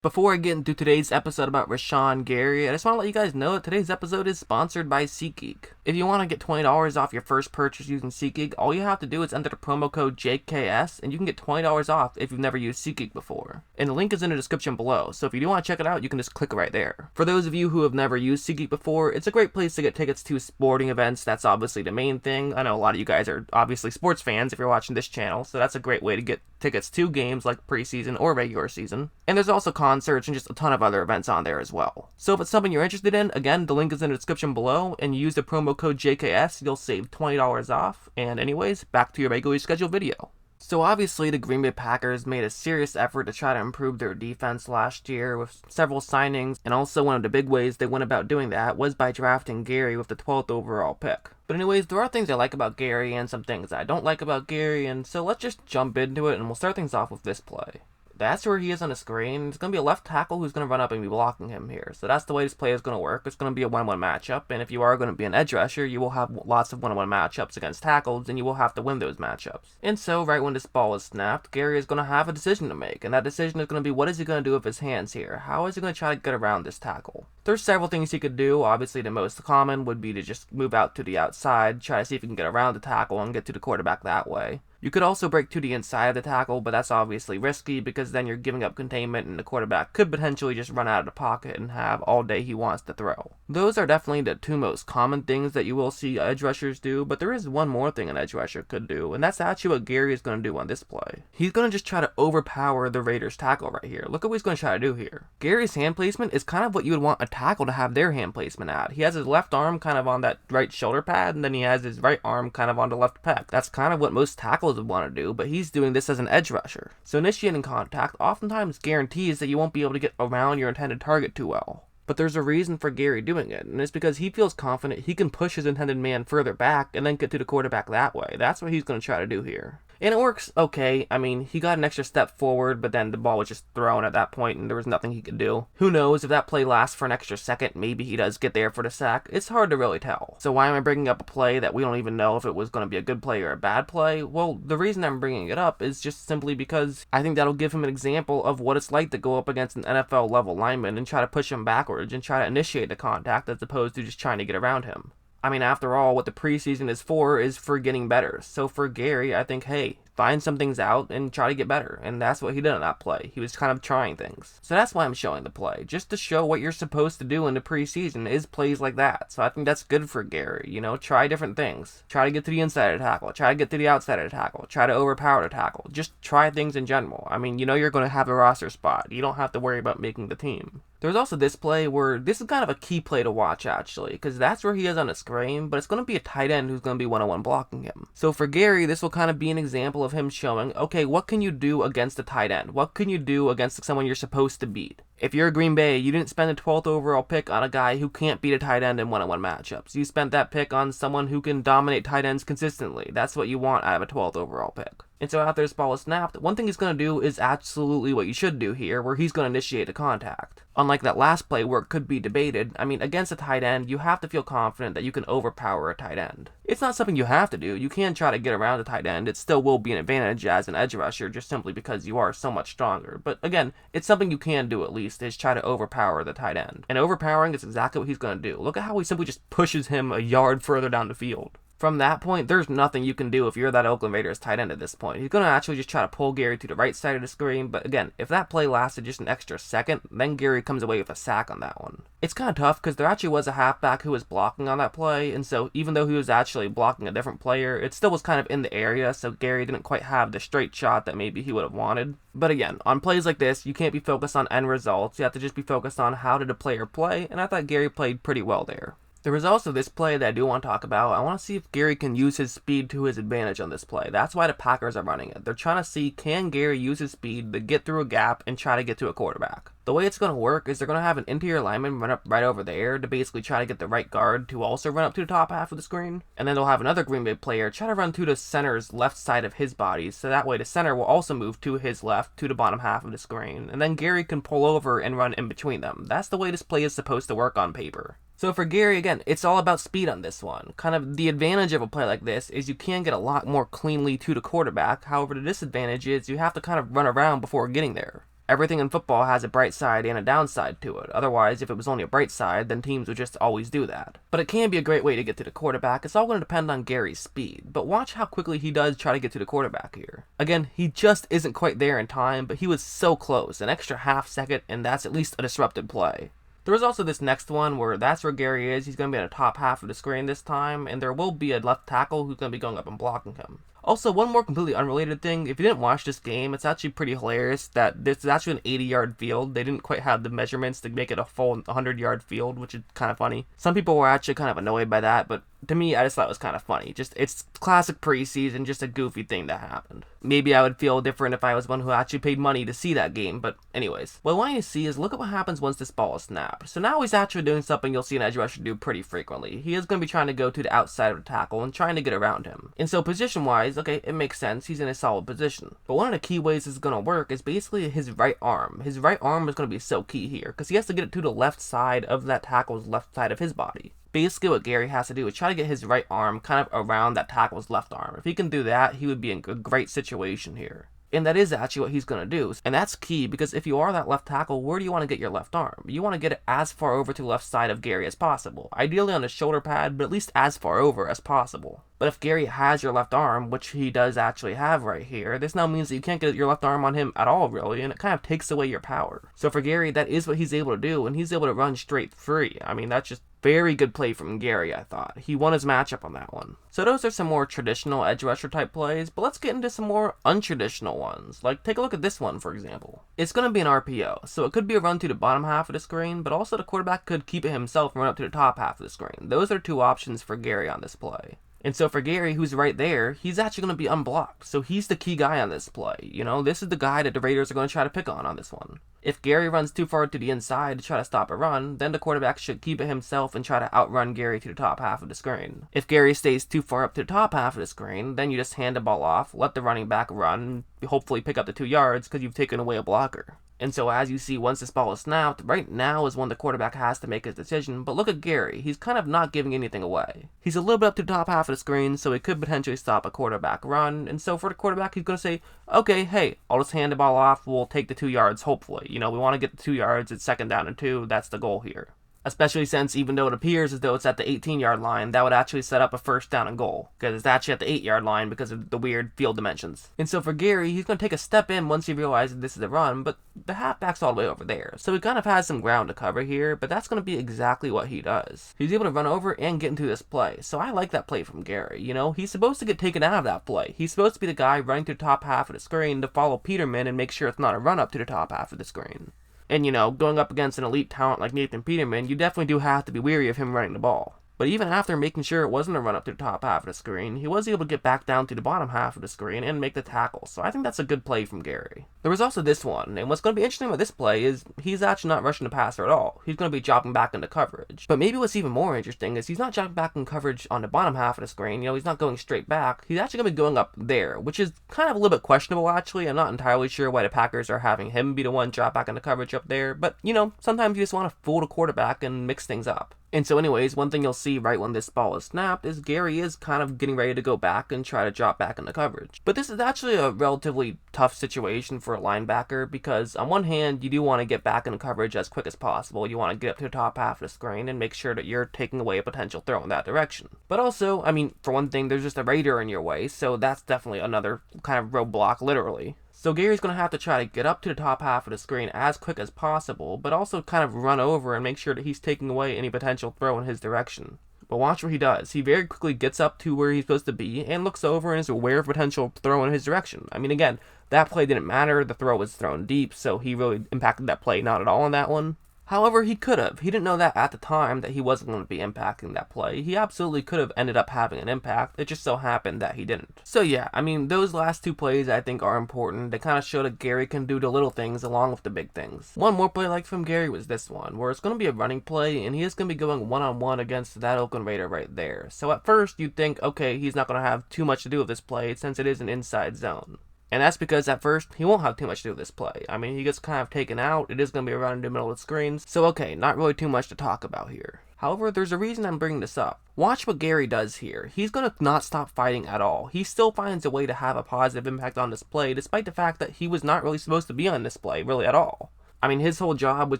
Before I get into today's episode about Rashan Gary, I just want to let you guys know that today's episode is sponsored by SeatGeek. If you want to get $20 off your first purchase using SeatGeek, all you have to do is enter the promo code JKS and you can get $20 off if you've never used SeatGeek before. And the link is in the description below, so if you do want to check it out, you can just click right there. For those of you who have never used SeatGeek before, it's a great place to get tickets to sporting events. That's obviously the main thing. I know a lot of you guys are obviously sports fans if you're watching this channel, so that's a great way to get tickets to games like preseason or regular season. And there's also concerts and just a ton of other events on there as well. So if it's something you're interested in, again, the link is in the description below, and you use the promo code JKS, you'll save $20 off. And anyways, back to your regularly scheduled video. So obviously the Green Bay Packers made a serious effort to try to improve their defense last year with several signings, and also one of the big ways they went about doing that was by drafting Gary with the 12th overall pick. But anyways, there are things I like about Gary and some things I don't like about Gary, and so let's just jump into it and we'll start things off with this play. That's where he is on the screen. It's going to be a left tackle who's going to run up and be blocking him here. So that's the way this play is going to work. It's going to be a 1-1 matchup, and if you are going to be an edge rusher, you will have lots of 1-1 matchups against tackles, and you will have to win those matchups. And so, right when this ball is snapped, Gary is going to have a decision to make, and that decision is going to be what is he going to do with his hands here? How is he going to try to get around this tackle? There's several things he could do. Obviously, the most common would be to just move out to the outside, try to see if he can get around the tackle and get to the quarterback that way. You could also break to the inside of the tackle, but that's obviously risky because then you're giving up containment and the quarterback could potentially just run out of the pocket and have all day he wants to throw. Those are definitely the two most common things that you will see edge rushers do, but there is one more thing an edge rusher could do, and that's actually what Gary is going to do on this play. He's going to just try to overpower the Raiders tackle right here. Look at what he's going to try to do here. Gary's hand placement is kind of what you would want a tackle to have their hand placement at. He has his left arm kind of on that right shoulder pad, and then he has his right arm kind of on the left pec. That's kind of what most tackles would want to do, but he's doing this as an edge rusher. So initiating contact oftentimes guarantees that you won't be able to get around your intended target too well. But there's a reason for Gary doing it, and it's because he feels confident he can push his intended man further back and then get to the quarterback that way. That's what he's going to try to do here. And it works okay. I mean, he got an extra step forward, but then the ball was just thrown at that point and there was nothing he could do. Who knows, if that play lasts for an extra second, maybe he does get there for the sack. It's hard to really tell. So why am I bringing up a play that we don't even know if it was going to be a good play or a bad play? Well, the reason I'm bringing it up is just simply because I think that'll give him an example of what it's like to go up against an NFL level lineman and try to push him backwards and try to initiate the contact as opposed to just trying to get around him. I mean, after all, what the preseason is for getting better. So for Gary, I think, hey, find some things out and try to get better. And that's what he did on that play. He was kind of trying things. So that's why I'm showing the play. Just to show what you're supposed to do in the preseason is plays like that. So I think that's good for Gary. You know, try different things. Try to get to the inside of the tackle. Try to get to the outside of the tackle. Try to overpower the tackle. Just try things in general. I mean, you know you're going to have a roster spot. You don't have to worry about making the team. There's also this play where this is kind of a key play to watch actually, because that's where he is on the screen, but it's going to be a tight end who's going to be 1-on-1 blocking him. So for Gary, this will kind of be an example of him showing, okay, what can you do against a tight end? What can you do against someone you're supposed to beat? If you're Green Bay, you didn't spend a 12th overall pick on a guy who can't beat a tight end in 1-on-1 matchups. You spent that pick on someone who can dominate tight ends consistently. That's what you want out of a 12th overall pick. And so after this ball is snapped, one thing he's going to do is absolutely what you should do here, where he's going to initiate a contact. Unlike that last play where it could be debated, I mean, against a tight end, you have to feel confident that you can overpower a tight end. It's not something you have to do. You can try to get around a tight end. It still will be an advantage as an edge rusher just simply because you are so much stronger. But again, it's something you can do at least, is try to overpower the tight end. And overpowering is exactly what he's going to do. Look at how he simply just pushes him a yard further down the field. From that point, there's nothing you can do if you're that Oakland Raiders tight end at this point. He's going to actually just try to pull Gary to the right side of the screen, but again, if that play lasted just an extra second, then Gary comes away with a sack on that one. It's kind of tough because there actually was a halfback who was blocking on that play, and so even though he was actually blocking a different player, it still was kind of in the area, so Gary didn't quite have the straight shot that maybe he would have wanted. But again, on plays like this, you can't be focused on end results. You have to just be focused on how did a player play, and I thought Gary played pretty well there. There was also this play that I do want to talk about. I want to see if Gary can use his speed to his advantage on this play. That's why the Packers are running it. They're trying to see, can Gary use his speed to get through a gap and try to get to a quarterback. The way it's going to work is they're going to have an interior lineman run up right over there to basically try to get the right guard to also run up to the top half of the screen. And then they'll have another Green Bay player try to run to the center's left side of his body, so that way the center will also move to his left to the bottom half of the screen. And then Gary can pull over and run in between them. That's the way this play is supposed to work on paper. So for Gary, again, it's all about speed on this one. Kind of the advantage of a play like this is you can get a lot more cleanly to the quarterback. However, the disadvantage is you have to kind of run around before getting there. Everything in football has a bright side and a downside to it. Otherwise, if it was only a bright side, then teams would just always do that. But it can be a great way to get to the quarterback. It's all going to depend on Gary's speed. But watch how quickly he does try to get to the quarterback here. Again, he just isn't quite there in time, but he was so close. An extra half second, and that's at least a disrupted play. There was also this next one where that's where Gary is. He's going to be in the top half of the screen this time, and there will be a left tackle who's going to be going up and blocking him. Also, one more completely unrelated thing, if you didn't watch this game, it's actually pretty hilarious that this is actually an 80-yard field. They didn't quite have the measurements to make it a full 100-yard field, which is kind of funny. Some people were actually kind of annoyed by that, but to me, I just thought it was kind of funny. It's classic preseason, just a goofy thing that happened. Maybe I would feel different if I was one who actually paid money to see that game, but anyways. What I want you to see is look at what happens once this ball is snapped. So now he's actually doing something you'll see an edge rusher do pretty frequently. He is going to be trying to go to the outside of the tackle and trying to get around him. And so position-wise, okay, it makes sense. He's in a solid position. But one of the key ways this is going to work is basically his right arm. His right arm is going to be so key here because he has to get it to the left side of that tackle's left side of his body. Basically what Gary has to do is try to get his right arm kind of around that tackle's left arm. If he can do that, he would be in a great situation here. And that is actually what he's going to do. And that's key because if you are that left tackle, where do you want to get your left arm? You want to get it as far over to the left side of Gary as possible. Ideally on the shoulder pad, but at least as far over as possible. But if Gary has your left arm, which he does actually have right here, this now means that you can't get your left arm on him at all, really, and it kind of takes away your power. So for Gary, that is what he's able to do, and he's able to run straight free. I mean, that's just very good play from Gary, I thought. He won his matchup on that one. So those are some more traditional edge rusher type plays, but let's get into some more untraditional ones. Like, take a look at this one, for example. It's going to be an RPO, so it could be a run to the bottom half of the screen, but also the quarterback could keep it himself and run up to the top half of the screen. Those are two options for Gary on this play. And so for Gary, who's right there, he's actually going to be unblocked. So he's the key guy on this play. You know, this is the guy that the Raiders are going to try to pick on this one. If Gary runs too far to the inside to try to stop a run, then the quarterback should keep it himself and try to outrun Gary to the top half of the screen. If Gary stays too far up to the top half of the screen, then you just hand the ball off, let the running back run, hopefully pick up the 2 yards because you've taken away a blocker. And so as you see, once this ball is snapped, right now is when the quarterback has to make his decision. But look at Gary. He's kind of not giving anything away. He's a little bit up to the top half of the screen, so he could potentially stop a quarterback run. And so for the quarterback, he's going to say, okay, hey, I'll just hand the ball off. We'll take the 2 yards, hopefully. You know, we want to get the 2 yards. It's 2nd down and 2. That's the goal here. Especially since even though it appears as though it's at the 18-yard line, that would actually set up a 1st down and goal. Because it's actually at the 8-yard line because of the weird field dimensions. And so for Gary, he's going to take a step in once he realizes this is a run, but the halfback's all the way over there. So he kind of has some ground to cover here, but that's going to be exactly what he does. He's able to run over and get into this play. So I like that play from Gary. You know, he's supposed to get taken out of that play. He's supposed to be the guy running to the top half of the screen to follow Peterman and make sure it's not a run up to the top half of the screen. And, you know, going up against an elite talent like Nathan Peterman, you definitely do have to be wary of him running the ball. But even after making sure it wasn't a run up to the top half of the screen, he was able to get back down to the bottom half of the screen and make the tackle. So I think that's a good play from Gary. There was also this one, and what's going to be interesting with this play is he's actually not rushing the passer at all. He's going to be dropping back into coverage. But maybe what's even more interesting is he's not dropping back in coverage on the bottom half of the screen. You know, he's not going straight back. He's actually going to be going up there, which is kind of a little bit questionable, actually. I'm not entirely sure why the Packers are having him be the one drop back into coverage up there. But, you know, sometimes you just want to fool the quarterback and mix things up. And so anyways, one thing you'll see right when this ball is snapped is Gary is kind of getting ready to go back and try to drop back into coverage. But this is actually a relatively tough situation for a linebacker because on one hand, you do want to get back into coverage as quick as possible. You want to get up to the top half of the screen and make sure that you're taking away a potential throw in that direction. But also, I mean, for one thing, there's just a Raider in your way, so that's definitely another kind of roadblock, literally. So Gary's going to have to try to get up to the top half of the screen as quick as possible, but also kind of run over and make sure that he's taking away any potential throw in his direction. But watch what he does. He very quickly gets up to where he's supposed to be and looks over and is aware of potential throw in his direction. I mean, again, that play didn't matter. The throw was thrown deep, so he really impacted that play not at all on that one. However, he could have. He didn't know that at the time that he wasn't going to be impacting that play. He absolutely could have ended up having an impact. It just so happened that he didn't. So yeah, I mean, those last 2 plays I think are important. They kind of show that Gary can do the little things along with the big things. One more play I liked from Gary was this one, where it's going to be a running play, and he is going to be going one-on-one against that Oakland Raider right there. So at first, you'd think, okay, he's not going to have too much to do with this play since it is an inside zone. And that's because at first, he won't have too much to do with this play. I mean, he gets kind of taken out. It is going to be around in the middle of the screens. So okay, not really too much to talk about here. However, there's a reason I'm bringing this up. Watch what Gary does here. He's going to not stop fighting at all. He still finds a way to have a positive impact on display, despite the fact that he was not really supposed to be on display, really at all. I mean, his whole job was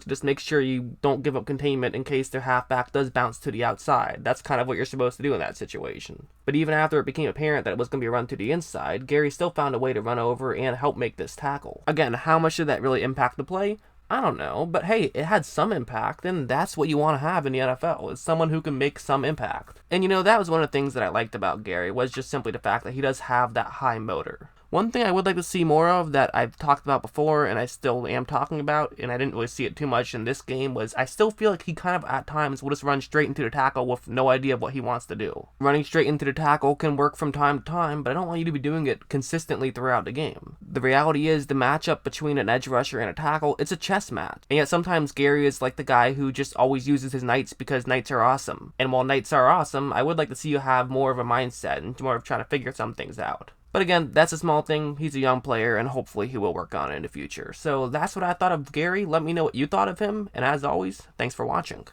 to just make sure you don't give up containment in case their halfback does bounce to the outside. That's kind of what you're supposed to do in that situation. But even after it became apparent that it was going to be a run to the inside, Gary still found a way to run over and help make this tackle. Again, how much did that really impact the play? I don't know, but hey, it had some impact, and that's what you want to have in the NFL, is someone who can make some impact. And that was one of the things that I liked about Gary, was just simply the fact that he does have that high motor. One thing I would like to see more of that I've talked about before, and I still am talking about, and I didn't really see it too much in this game, was I still feel like he kind of at times will just run straight into the tackle with no idea of what he wants to do. Running straight into the tackle can work from time to time, but I don't want you to be doing it consistently throughout the game. The reality is the matchup between an edge rusher and a tackle, it's a chess match. And yet sometimes Gary is like the guy who just always uses his knights because knights are awesome. And while knights are awesome, I would like to see you have more of a mindset and more of trying to figure some things out. But again, that's a small thing. He's a young player, and hopefully he will work on it in the future. So that's what I thought of Gary. Let me know what you thought of him. And as always, thanks for watching.